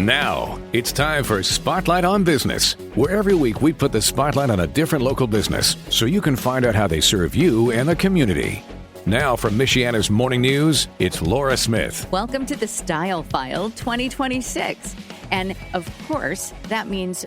Now, it's time for Spotlight on Business, where every week we put the spotlight on a different local business so you can find out how they serve you and the community. Now from Michiana's Morning News, it's Laura Smith. Welcome to the Style File 2026. And of course, that means,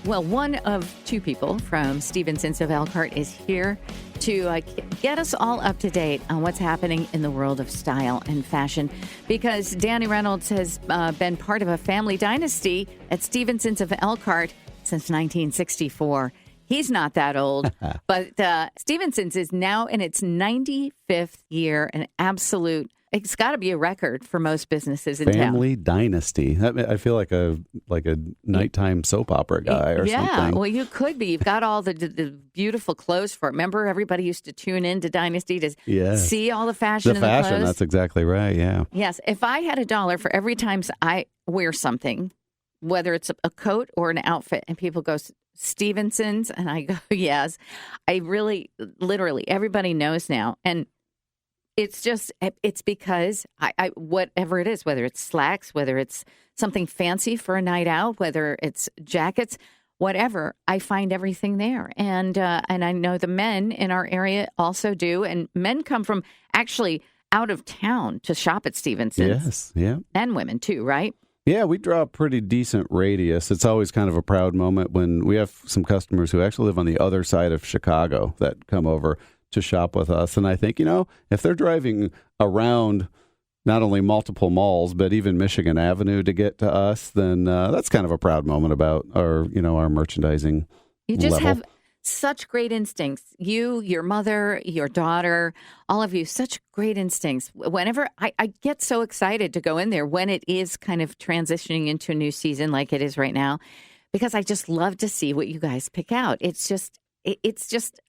one of two people from Stephensons of Elkhart is here to get us all up to date on what's happening in the world of style and fashion. Because Danny Reynolds has been part of a family dynasty at Stephensons of Elkhart since 1964. He's not that old, but Stephensons is now in its 95th year, an absolute. It's got to be a record for most businesses in town. Family dynasty. I feel like a nighttime soap opera guy or something. Yeah, well, you could be. You've got all the beautiful clothes for it. Remember, everybody used to tune in to Dynasty to see all the fashion in the clothes? The fashion, that's exactly right, yeah. Yes, if I had $1 for every time I wear something, whether it's a coat or an outfit, and people go, Stephensons, and I go, yes. I really, literally, everybody knows now. And it's because I whatever it is, whether it's slacks, whether it's something fancy for a night out, whether it's jackets, whatever, I find everything there. And I know the men in our area also do. And men come from actually out of town to shop at Stephensons. Yes, yeah. And women too, right? Yeah, we draw a pretty decent radius. It's always kind of a proud moment when we have some customers who actually live on the other side of Chicago that come over to shop with us. And I think, if they're driving around not only multiple malls, but even Michigan Avenue to get to us, then that's kind of a proud moment about our merchandising You just level. have such great instincts. You, your mother, your daughter, all of you, such great instincts. Whenever I get so excited to go in there when it is kind of transitioning into a new season like it is right now, because I just love to see what you guys pick out. It's just,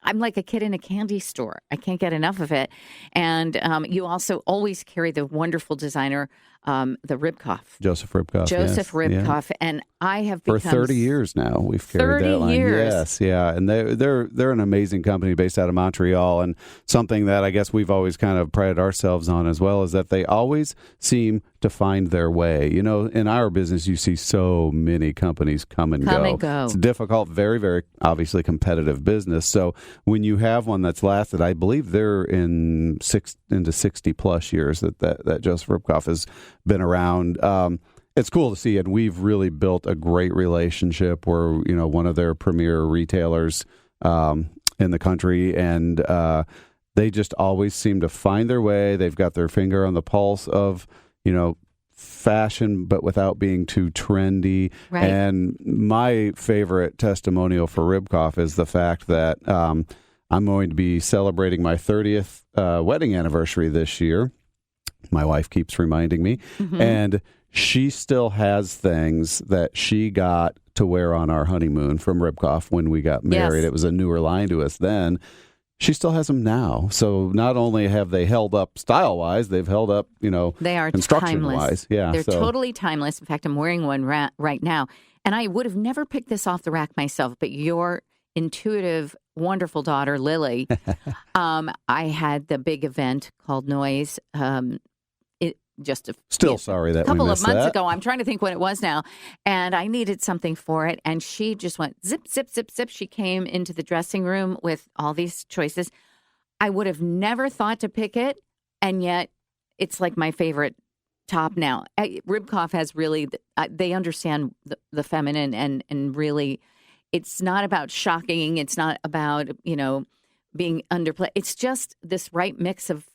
I'm like a kid in a candy store. I can't get enough of it. And you also always carry the wonderful designer, the Ribkoff. Joseph Ribkoff. Joseph Ribkoff. Yeah. And I have become... For 30 years now, we've carried that line. 30 years. Yes, yeah. And they're an amazing company based out of Montreal. And something that I guess we've always kind of prided ourselves on as well is that they always seem to find their way. In our business, you see so many companies come and go. It's a difficult, very, very obviously competitive business. So when you have one that's lasted, I believe they're into 60 plus years that Joseph Ribkoff has been around. It's cool to see, and we've really built a great relationship. We're one of their premier retailers in the country, and they just always seem to find their way. They've got their finger on the pulse of fashion, but without being too trendy. Right. And my favorite testimonial for Ribkoff is the fact that I'm going to be celebrating my 30th wedding anniversary this year. My wife keeps reminding me. Mm-hmm. And she still has things that she got to wear on our honeymoon from Ribkoff when we got married. Yes. It was a newer line to us then. She still has them now. So not only have they held up style-wise, they've held up, they are construction-wise. Timeless. Yeah, they're totally timeless. In fact, I'm wearing one right now. And I would have never picked this off the rack myself, but your intuitive, wonderful daughter, Lily, I had the big event called Noise sorry that couple we of missed months that. ago. I'm trying to think when it was now. And I needed something for it. And she just went zip, zip, zip, zip. She came into the dressing room with all these choices. I would have never thought to pick it. And yet it's like my favorite top now. Ribkoff has really, they understand the feminine and really, it's not about shocking. It's not about, being underplayed. It's just this right mix of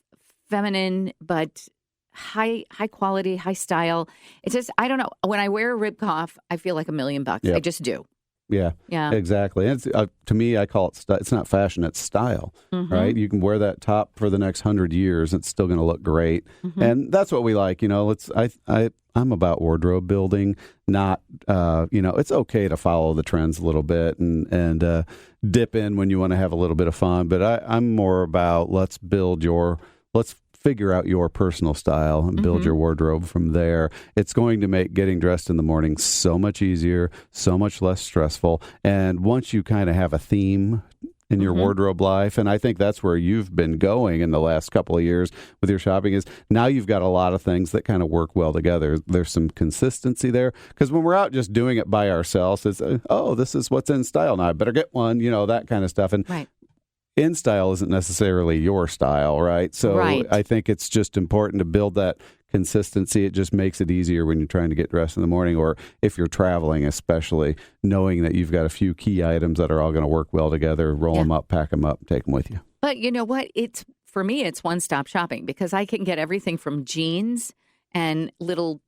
feminine, but high quality, high style. It's just, I don't know. When I wear a Ribkoff, I feel like $1 million. Yep. I just do. Yeah, exactly. And it's, to me, I call it, it's not fashion, it's style, mm-hmm. right? You can wear that top for the next 100 years. It's still going to look great. Mm-hmm. And that's what we like. I'm about wardrobe building, not, it's okay to follow the trends a little bit and dip in when you want to have a little bit of fun. But I'm more about let's figure out your personal style and build mm-hmm. your wardrobe from there. It's going to make getting dressed in the morning so much easier, so much less stressful. And once you kind of have a theme in your wardrobe life. And I think that's where you've been going in the last couple of years with your shopping is now you've got a lot of things that kind of work well together. There's some consistency there. Because when we're out just doing it by ourselves, it's, this is what's in style now. I better get one, that kind of stuff. And right. In style isn't necessarily your style, right? So right. I think it's just important to build that consistency. It just makes it easier when you're trying to get dressed in the morning, or if you're traveling, especially knowing that you've got a few key items that are all going to work well together. Roll them up, pack them up, take them with you. But you know what? For me, it's one-stop shopping because I can get everything from jeans and little,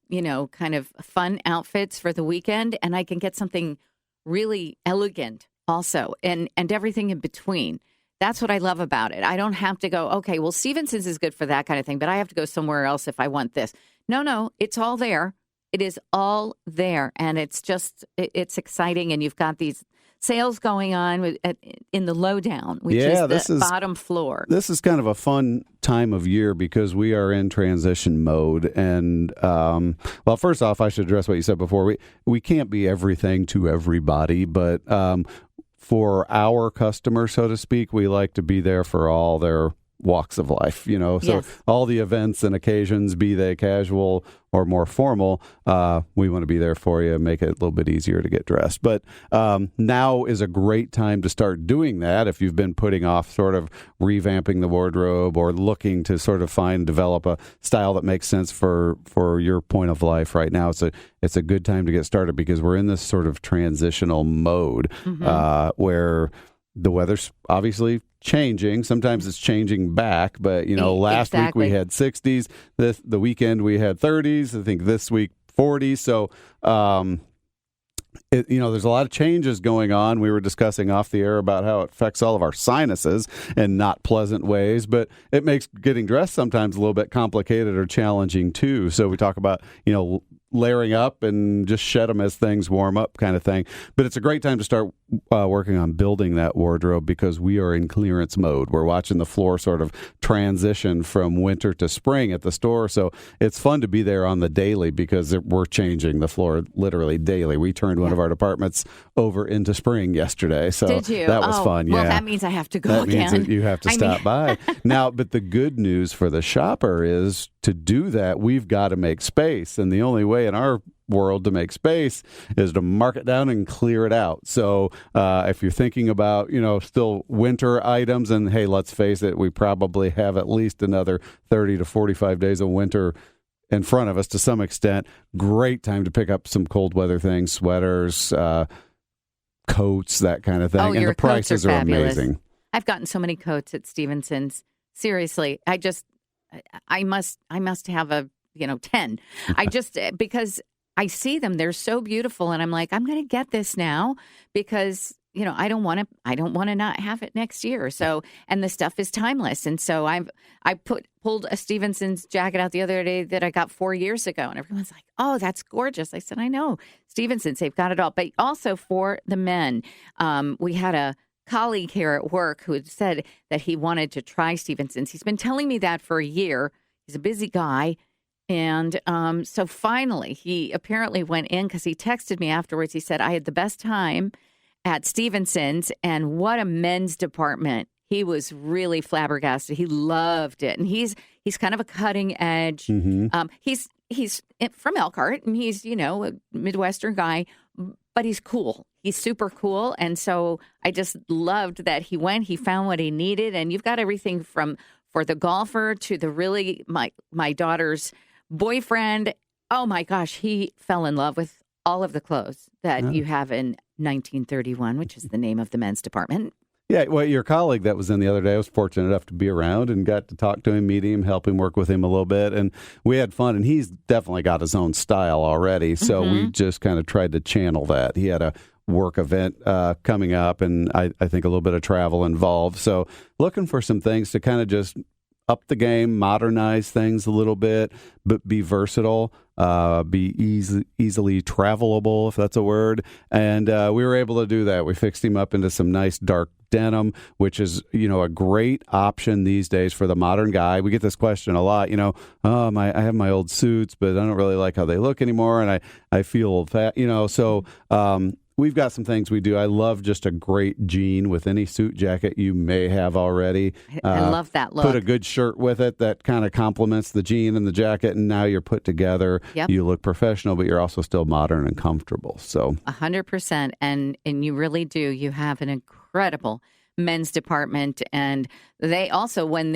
kind of fun outfits for the weekend, and I can get something really elegant also, and everything in between. That's what I love about it. I don't have to go, okay, well, Stephensons is good for that kind of thing, but I have to go somewhere else if I want this. No, it's all there. It is all there. And it's exciting. And you've got these sales going on in the lowdown, which is the bottom floor. This is kind of a fun time of year because we are in transition mode. And, well, first off, I should address what you said before. We can't be everything to everybody, but for our customers, so to speak, we like to be there for all their walks of life, So yes. all the events and occasions, be they casual or more formal, we want to be there for you and make it a little bit easier to get dressed. But now is a great time to start doing that if you've been putting off sort of revamping the wardrobe or looking to sort of develop a style that makes sense for your point of life right now. It's a good time to get started because we're in this sort of transitional mode where the weather's obviously changing. Sometimes it's changing back, but last week we had 60s. The weekend we had 30s. I think this week 40s. So, there's a lot of changes going on. We were discussing off the air about how it affects all of our sinuses in not pleasant ways, but it makes getting dressed sometimes a little bit complicated or challenging too. So we talk about, layering up and just shed them as things warm up kind of thing. But it's a great time to start working on building that wardrobe because we are in clearance mode. We're watching the floor sort of transition from winter to spring at the store. So it's fun to be there on the daily because we're changing the floor literally daily. We turned one of our departments over into spring yesterday. So did you? That was fun. Well, yeah. that means I have to go again. That means that you have to stop by. Now, but the good news for the shopper is to do that, we've got to make space. And the only way in our world to make space is to mark it down and clear it out. So if you're thinking about, still winter items, and hey, let's face it, we probably have at least another 30 to 45 days of winter in front of us to some extent. Great time to pick up some cold weather things, sweaters, coats, that kind of thing. Oh, and the prices are amazing. I've gotten so many coats at Stephensons. Seriously, I must have 10. Because I see them, they're so beautiful, and I'm like, I'm going to get this now because I don't want to not have it next year. So, and the stuff is timeless, and so I pulled a Stephensons jacket out the other day that I got 4 years ago, and everyone's like, "Oh, that's gorgeous." I said, "I know, Stephensons, they've got it all." But also for the men, we had a colleague here at work who had said that he wanted to try Stephensons. He's been telling me that for a year. He's a busy guy. And so finally, he apparently went in because he texted me afterwards. He said, I had the best time at Stephensons, and what a men's department. He was really flabbergasted. He loved it. And he's kind of a cutting edge. Mm-hmm. He's from Elkhart, and he's, a Midwestern guy, but he's cool. He's super cool. And so I just loved that he went. He found what he needed. And you've got everything for the golfer to the really, my daughter's boyfriend. Oh my gosh, he fell in love with all of the clothes that you have in 1931, which is the name of the men's department. Yeah, well, your colleague that was in the other day, I was fortunate enough to be around and got to talk to him, meet him, help him, work with him a little bit. And we had fun, and he's definitely got his own style already. So we just kind of tried to channel that. He had a work event coming up, and I think a little bit of travel involved. So looking for some things to kind of just up the game, modernize things a little bit, but be versatile, be easily travelable, if that's a word. And we were able to do that. We fixed him up into some nice dark denim, which is, a great option these days for the modern guy. We get this question a lot, I have my old suits, but I don't really like how they look anymore, and I feel old fat, so we've got some things we do. I love just a great jean with any suit jacket you may have already. I love that look. Put a good shirt with it that kind of complements the jean and the jacket, and now you're put together. Yep. You look professional, but you're also still modern and comfortable. So 100%. And you really do. You have an incredible men's department, and they also when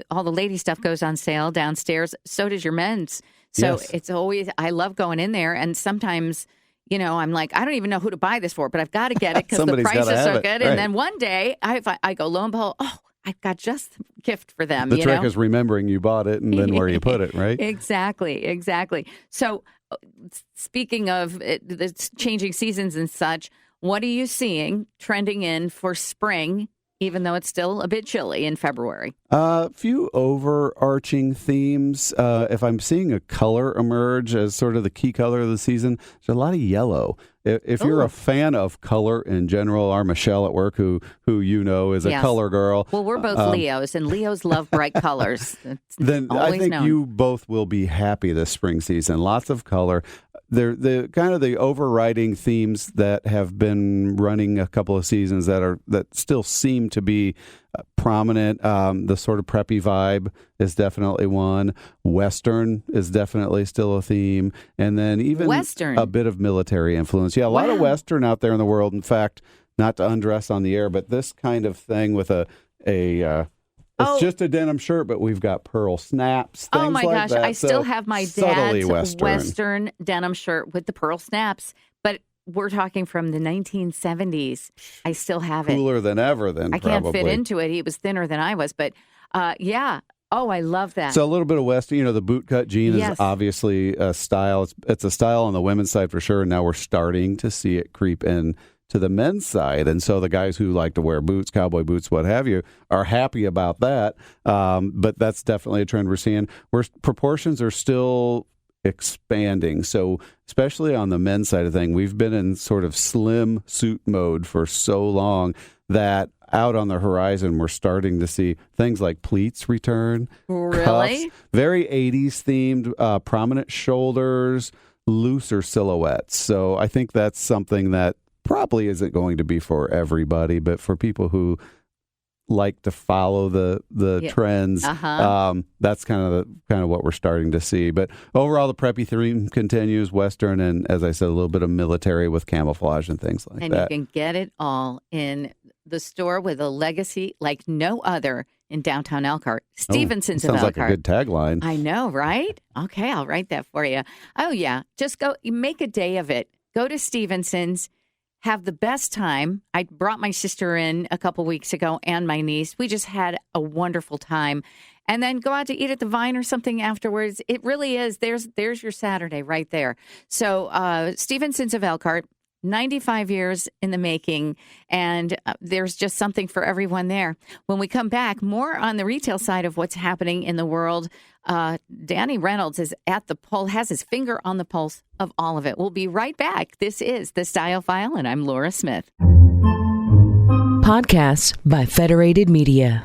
all the lady stuff goes on sale downstairs, so does your men's. So Yes. it's always, I love going in there, and sometimes, I'm like, I don't even know who to buy this for, but I've got to get it because the Somebody's price is gotta so have it. good. Right. And then one day I go, lo and behold, I've got just the gift for them. the trick is remembering you bought it and then where you put it, right? Exactly. So speaking of the changing seasons and such, what are you seeing trending in for spring, even though it's still a bit chilly in February? A few overarching themes. If I'm seeing a color emerge as sort of the key color of the season, there's a lot of yellow. If you're a fan of color in general, our Michelle at work, who is a Yes. color girl. Well, we're both Leos, and Leos love bright colors. It's Then I always think known. you both will be happy this spring season. Lots of color. They're the kind of the overriding themes that have been running a couple of seasons that still seem to be prominent. The sort of preppy vibe is definitely one. Western is definitely still a theme, and then even Western. a bit of military influence. Yeah, a lot of Wow. Western out there in the world. In fact, not to undress on the air, but this kind of thing with it's just a denim shirt, but we've got pearl snaps. Oh Things my like gosh, that. I still So have my subtly dad's Western. Western denim shirt with the pearl snaps, but we're talking from the 1970s. I still have it. Cooler than ever. Then I can't fit into it. He was thinner than I was, but yeah. Oh, I love that. So a little bit of Western. The bootcut jean Yes. is obviously a style. It's a style on the women's side for sure. And now we're starting to see it creep in to the men's side. And so the guys who like to wear boots, cowboy boots, what have you, are happy about that. But that's definitely a trend we're seeing. Proportions are still expanding. So especially on the men's side of thing, we've been in sort of slim suit mode for so long that out on the horizon, we're starting to see things like pleats return. Really? Cuffs, very 80s themed, prominent shoulders, looser silhouettes. So I think that's something that probably isn't going to be for everybody, but for people who like to follow the trends, that's kind of what we're starting to see. But overall, the preppy theme continues, Western, and as I said, a little bit of military with camouflage and things like and that. you can get it all in the store with a legacy like no other in downtown Elkhart. Stevensons of sounds Elkhart. like a good tagline. I know, right? Okay, I'll write that for you. Oh, yeah. Just go make a day of it. Go to Stevensons. Have the best time. I brought my sister in a couple weeks ago and my niece. We just had a wonderful time. And then go out to eat at the Vine or something afterwards. It really is. There's your Saturday right there. So Stevensons of Elkhart, 95 years in the making, and there's just something for everyone there. When we come back, more on the retail side of what's happening in the world. Danny Reynolds is at the pulse, has his finger on the pulse of all of it. We'll be right back. This is The Style File, and I'm Laura Smith. Podcasts by Federated Media.